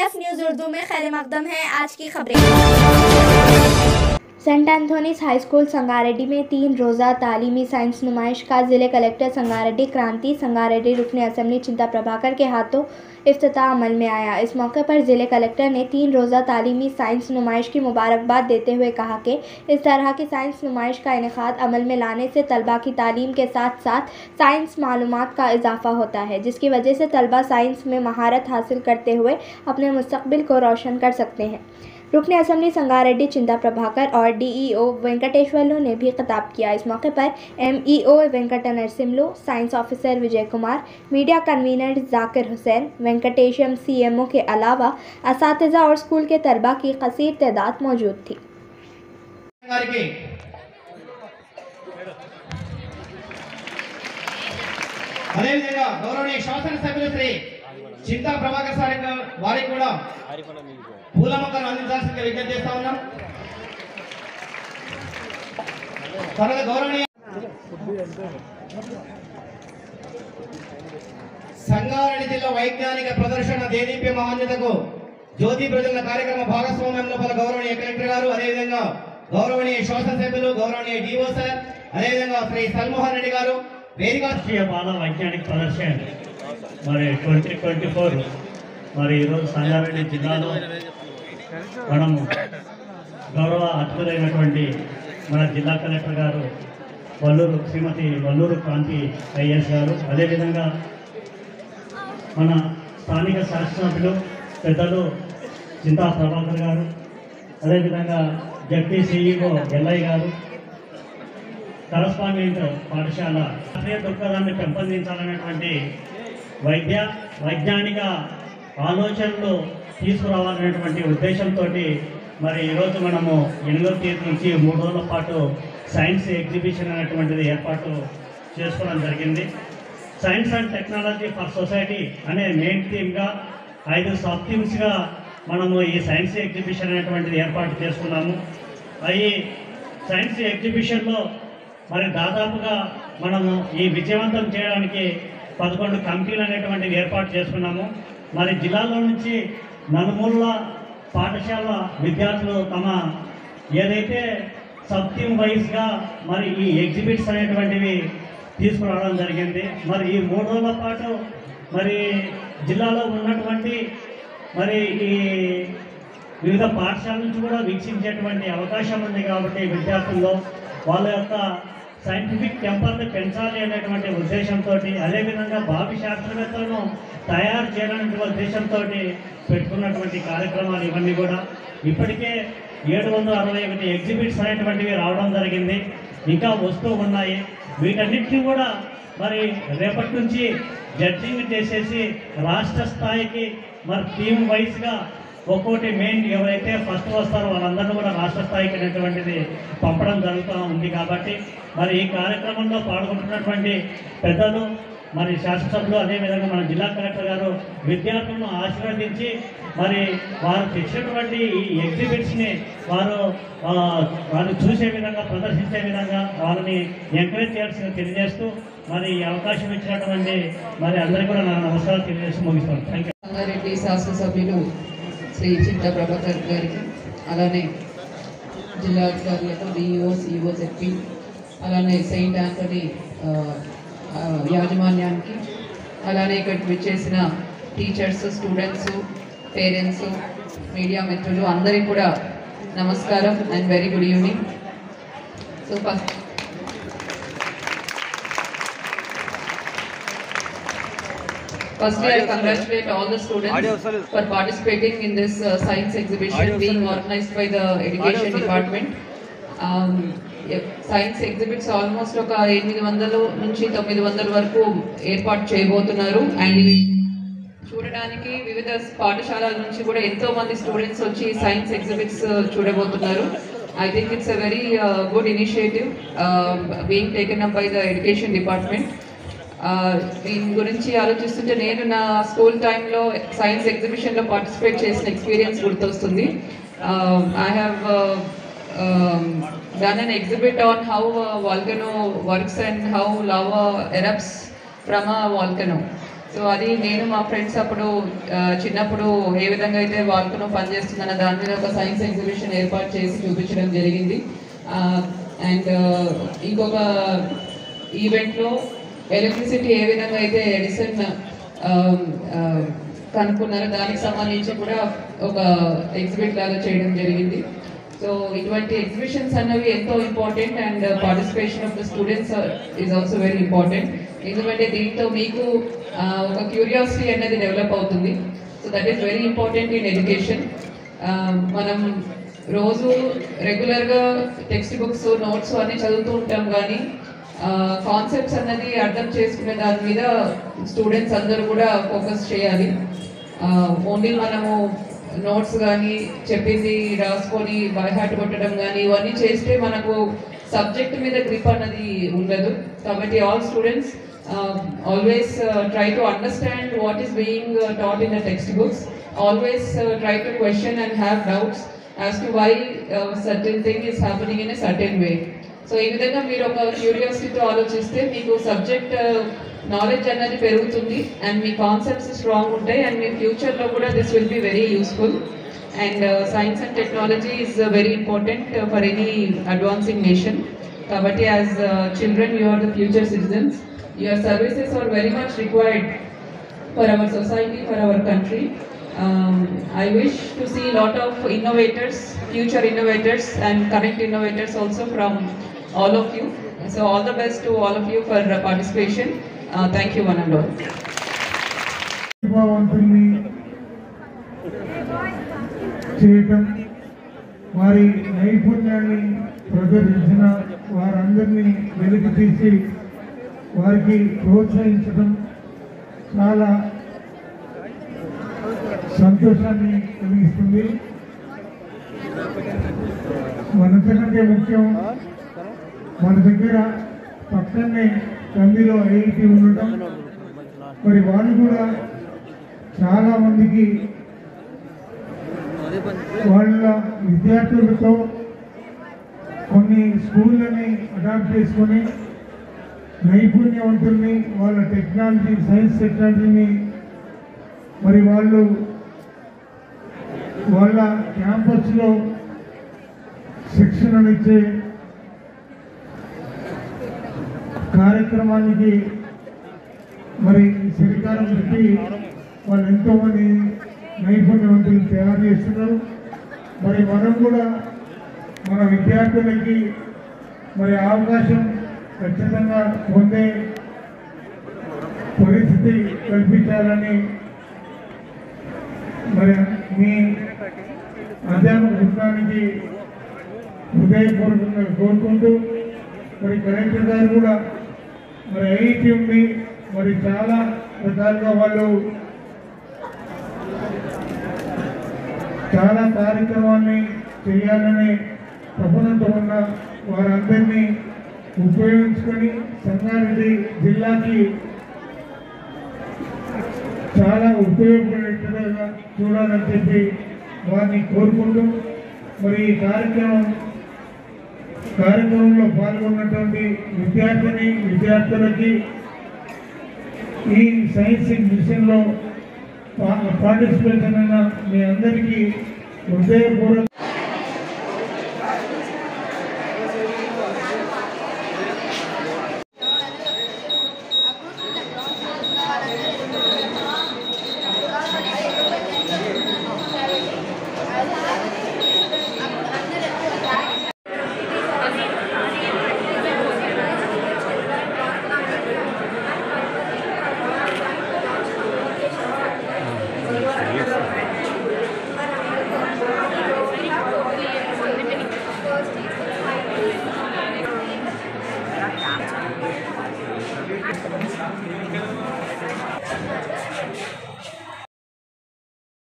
F news Urdu में खैर मकदम है आज की खबरें। Saint Anthony's high school Sangareddy में 3 रोज़ा तालीमी साइंस नुमाइश का ज़िले कलेक्टर संगारेड्डी क्रांति संगारेड्डी रुकन असम्बली चिंता प्रभाकर के हाथों इफ्तिताह अमल में आया। इस मौके पर ज़िले कलेक्टर ने 3 रोज़ा तालीमी साइंस नुमाइश की मुबारकबाद देते हुए कहा कि इस तरह की साइंस नुमाइश का इनेकाद अमल में लाने से तलबा की तालीम के साथ साथ साइंस मालूमात का इजाफा होता है, जिसकी वजह से तलबा साइंस में महारत हासिल करते हुए अपने मुस्तकबिल को रोशन कर सकते हैं। रुकन असम्बली संगारेड्डी चिंता प्रभाकर और डीईओ वेंकटेश्वरलू ने भी खिताब किया। इस मौके पर MEO Venkat Narsimlu, science officer Vijay Kumar, media convener Zakir Hussain, Venkatesham CMO के अलावा असातिज़ा और स्कूल के तलबा की कसीर तादाद मौजूद थी। चिंता प्रभाकर सार वारी పూల మొక్కను అందించాల్సిందిగా విజ్ఞప్తి చేస్తా ఉన్నాం। త్వరగా గౌరవనీయ సంగారెడ్డి జిల్లా వైజ్ఞానిక ప్రదర్శన దేదీప్య మహాన్యతకు జ్యోతి ప్రజల కార్యక్రమ భాగస్వామ్యంలో పల గౌరవనీయ కలెక్టర్ గారు, అదేవిధంగా గౌరవనీయ శాసనసభ్యులు, గౌరవనీయ డిఓ సార్, అదేవిధంగా శ్రీ సల్మోహన్ రెడ్డి గారు రాష్ట్రీయ బాల వైజ్ఞానిక ప్రదర్శన మరి 2024 మరి ఈరోజు సంగారెడ్డి జిల్లాలో మనము గౌరవ అతిథులైనటువంటి మన జిల్లా కలెక్టర్ గారు శ్రీమతి వల్లూరు క్రాంతి ఐఎస్ గారు, అదేవిధంగా మన స్థానిక శాసనసభ్యులు పెద్దలు చింతా ప్రభాకర్ గారు, అదేవిధంగా జడ్పీ సిఈఓ ఎల్ఐ గారు, కరస్పాండెంట్ పాఠశాల దృక్పథాన్ని పెంపొందించాలనేటువంటి వైజ్ఞానిక ఆలోచనలు తీసుకురావాలనేటువంటి ఉద్దేశంతో మరి ఈరోజు మనము 8వ తేదీ నుంచి 3 రోజుల పాటు సైన్స్ ఎగ్జిబిషన్ అనేటువంటిది ఏర్పాటు చేసుకోవడం జరిగింది। Science and technology for society అనే మెయిన్ థీమ్గా 5 సబ్ థీమ్స్గా మనము ఈ సైన్స్ ఎగ్జిబిషన్ అనేటువంటిది ఏర్పాటు చేసుకున్నాము। ఈ సైన్స్ ఎగ్జిబిషన్లో మరి దాదాపుగా మనము ఈ విజయవంతం చేయడానికి 11 కమిటీలు అనేటువంటివి ఏర్పాటు చేసుకున్నాము। మరి జిల్లాలో నుంచి నలుమూల పాఠశాల విద్యార్థులు తమ ఏదైతే సబ్ థీమ్ వైజ్గా మరి ఈ ఎగ్జిబిట్స్ అనేటువంటివి తీసుకురావడం జరిగింది। మరి ఈ 3 రోజుల పాటు మరి జిల్లాలో ఉన్నటువంటి మరి ఈ వివిధ పాఠశాల నుంచి కూడా వీక్షించేటువంటి అవకాశం ఉంది కాబట్టి విద్యార్థుల్లో వాళ్ళ యొక్క సైంటిఫిక్ టెంపర్ని పెంచాలి అనేటువంటి ఉద్దేశంతో, అదేవిధంగా భావి శాస్త్రవేత్తలను తయారు చేయాలనే ఉద్దేశంతో పెట్టుకున్నటువంటి కార్యక్రమాలు ఇవన్నీ కూడా ఇప్పటికే 761 ఎగ్జిబిట్స్ అనేటువంటివి రావడం జరిగింది, ఇంకా వస్తూ ఉన్నాయి। వీటన్నిటిని కూడా మరి రేపటి నుంచి జడ్జింగ్ చేసేసి రాష్ట్ర స్థాయికి మరి టీమ్ వైజ్గా ఒక్కోటి మెయిన్ ఎవరైతే ఫస్ట్ వస్తారో వాళ్ళందరినీ కూడా రాష్ట్ర స్థాయికి అనేటువంటిది పంపడం జరుగుతూ ఉంది। కాబట్టి మరి ఈ కార్యక్రమంలో పాల్గొంటున్నటువంటి పెద్దలు మరి శాసనసభ్యులు, అదేవిధంగా మన జిల్లా కలెక్టర్ గారు విద్యార్థులను ఆశీర్వదించి మరి వారు తెచ్చినటువంటి ఈ ఎగ్జిబిట్స్ని వారు చూసే విధంగా, ప్రదర్శించే విధంగా వాళ్ళని ఎంకరేజ్ చేయాల్సింది తెలియజేస్తూ మరి ఈ అవకాశం ఇచ్చినటువంటి మరి అందరికీ కూడా నా నమస్కారాలు తెలియజేస్తూ ముగిస్తాను। Thank you. సంగారెడ్డి శాసనసభ్యులు శ్రీ చింతా ప్రభాకర్ గారికి, అలానే జిల్లా అధికారులకు, డిఈఓ, సిఇఓ, జెడ్పీ, అలానే సెయింట్ ఆంథనీ యాజమాన్యానికి, అలానే ఇక్కడికి విచ్చేసిన టీచర్స్, స్టూడెంట్స్, పేరెంట్స్, మీడియా మిత్రులు అందరికీ కూడా నమస్కారం and very good evening. So Firstly, I congratulate all the students for participating in this science exhibition being organized by the Education Department. Science exhibits almost ఒక 800 నుంచి 900 వరకు ఏర్పాటు చేయబోతున్నారు అండ్ ఇవి చూడడానికి వివిధ పాఠశాలల నుంచి కూడా ఎంతో మంది స్టూడెంట్స్ వచ్చి సైన్స్ ఎగ్జిబిట్స్ చూడబోతున్నారు। I think it's a very good initiative being taken up by the Education Department. దీని గురించి ఆలోచిస్తుంటే నేను నా స్కూల్ టైంలో సైన్స్ ఎగ్జిబిషన్లో పార్టిసిపేట్ చేసిన ఎక్స్పీరియన్స్ గుర్తొస్తుంది। I have done an exhibit on how a volcano works and how lava erupts from a volcano. So అది నేను మా ఫ్రెండ్స్ అప్పుడు చిన్నప్పుడు ఏ విధంగా అయితే వాళ్ళతో పనిచేస్తుందన్న దాని మీద ఒక సైన్స్ ఎగ్జిబిషన్ ఏర్పాటు చేసి చూపించడం జరిగింది. అండ్ ఇంకొక ఈవెంట్లో ఎలక్ట్రిసిటీ ఏ విధంగా అయితే ఎడిసన్ కనుక్కున్నారో దానికి సంబంధించి కూడా ఒక ఎగ్జిబిట్ లాగా చేయడం జరిగింది. సో ఇటువంటి ఎగ్జిబిషన్స్ అన్నవి ఎంతో important and participation of the students is also very important. ఎందుకంటే దీంతో మీకు ఒక క్యూరియాసిటీ అనేది డెవలప్ అవుతుంది. So that is very important in education. మనం రోజు రెగ్యులర్గా టెక్స్ట్ బుక్స్ నోట్స్ అన్నీ చదువుతూ ఉంటాం, కానీ కాన్సెప్ట్స్ అన్నది అర్థం చేసుకునే దాని మీద స్టూడెంట్స్ అందరూ కూడా ఫోకస్ చేయాలి. ఓన్లీ మనము నోట్స్ కానీ చెప్పింది రాసుకొని బై హార్ట్ కొట్టడం కానీ ఇవన్నీ చేస్తే మనకు సబ్జెక్ట్ మీద గ్రిప్ అన్నది ఉండదు. కాబట్టి all students always try to understand what is being taught in the textbooks. Always try to question and have doubts as to why certain thing is happening in a certain way. So ఈ విధంగా మీరు ఒక క్యూరియాసిటీతో ఆలోచిస్తే మీకు subject knowledge అనేది పెరుగుతుంది and మీ concepts strong ఉంటాయి అండ్ మీ ఫ్యూచర్లో కూడా this will be very useful. And science and technology is very important for any advancing nation. కాబట్టి as children you are the future citizens. Your services are very much required for our society, for our country. I wish to see a lot of innovators, future innovators and current innovators also from all of you. So all the best to all of you for participation. Thank you one and all. చేయటం వారి నైపుణ్యాన్ని ప్రదర్శించిన వారందరినీ వెలికి తీసి వారికి ప్రోత్సహించడం చాలా సంతోషాన్ని కలిగిస్తుంది. మనకంటే ముఖ్యం మన దగ్గర పక్కనే కందిలో ఐఐటి ఉండటం. మరి వాళ్ళు కూడా చాలా మందికి వాళ్ళ విద్యార్థులతో కొన్ని స్కూళ్ళని అడాప్ట్ చేసుకొని నైపుణ్యవంతుల్ని వాళ్ళ టెక్నాలజీ సైన్స్ టెక్నాలజీని మరి వాళ్ళు వాళ్ళ క్యాంపస్లో శిక్షణనిచ్చే కార్యక్రమానికి మరి శ్రీకారం పెట్టి వాళ్ళు ఎంతోమంది నైపుణ్యవంతులు తయారు చేస్తున్నారు. మరి మనం కూడా మన విద్యార్థులకి మరి అవకాశం ఖచ్చితంగా పొందే పరిస్థితి కల్పించాలని మరి మీ అధ్యాపక బృందానికి హృదయపూర్వకంగా కోరుకుంటూ మరి కలెక్టర్ గారు కూడా మరి ఐఐటి ఉంది, మరి చాలా రకాలుగా వాళ్ళు చాలా కార్యక్రమాన్ని చేయాలని తపనతో ఉన్న వారందరినీ ఉపయోగించుకొని సంగారెడ్డి జిల్లాకి చాలా ఉపయోగపడేట్టుగా చూడాలని చెప్పి వారిని కోరుకుంటూ మరి ఈ కార్యక్రమంలో పాల్గొన్నటువంటి విద్యార్థులకి ఈ సైన్స్ మిషన్లో పార్టిసిపేషన్ అయిన మీ అందరికీ హృదయపూర్వక